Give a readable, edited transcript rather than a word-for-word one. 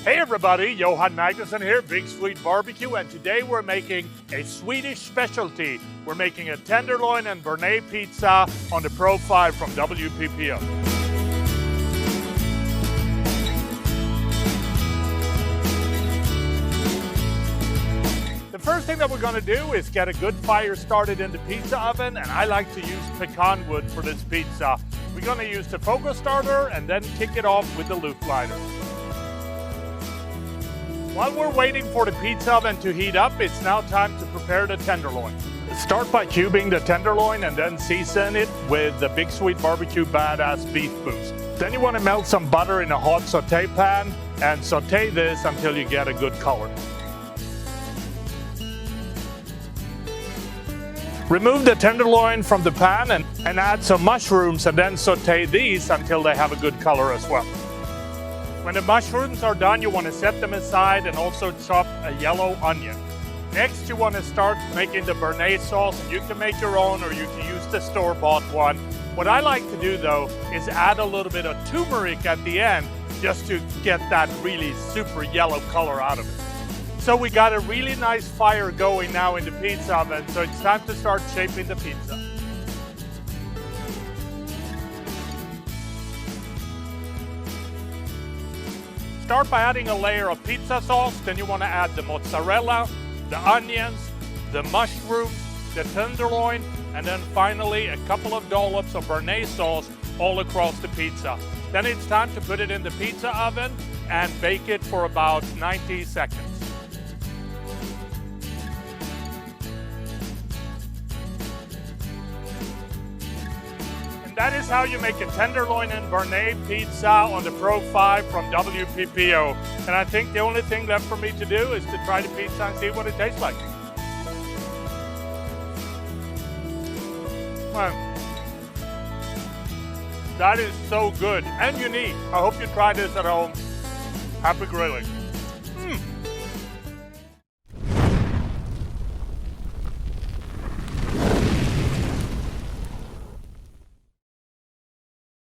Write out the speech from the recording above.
Hey everybody, Johan Magnusson here, Big Swede Barbecue, and today we're making a Swedish specialty. We're making a tenderloin and Béarnaise pizza on the Pro 5 from WPPO. The first thing that we're going to do is get a good fire started in the pizza oven, and I like to use pecan wood for this pizza. We're going to use the focus starter and then kick it off with the loop lighter. While we're waiting for the pizza oven to heat up, it's now time to prepare the tenderloin. Start by cubing the tenderloin and then season it with the Big Swede Barbecue Badass Beef Boost. Then you want to melt some butter in a hot saute pan and saute this until you get a good color. Remove the tenderloin from the pan and add some mushrooms and then saute these until they have a good color as well. When the mushrooms are done, you want to set them aside and also chop a yellow onion. Next, you want to start making the Béarnaise sauce. You can make your own or you can use the store-bought one. What I like to do though is add a little bit of turmeric at the end just to get that really super yellow color out of it. So we got a really nice fire going now in the pizza oven, so it's time to start shaping the pizza. Start by adding a layer of pizza sauce, then you want to add the mozzarella, the onions, the mushrooms, the tenderloin, and then finally a couple of dollops of Béarnaise sauce all across the pizza. Then it's time to put it in the pizza oven and bake it for about 90 seconds. That is how you make a tenderloin and Béarnaise pizza on the Pro 5 from WPPO. And I think the only thing left for me to do is to try the pizza and see what it tastes like. Man, that is so good and unique. I hope you try this at home. Happy grilling.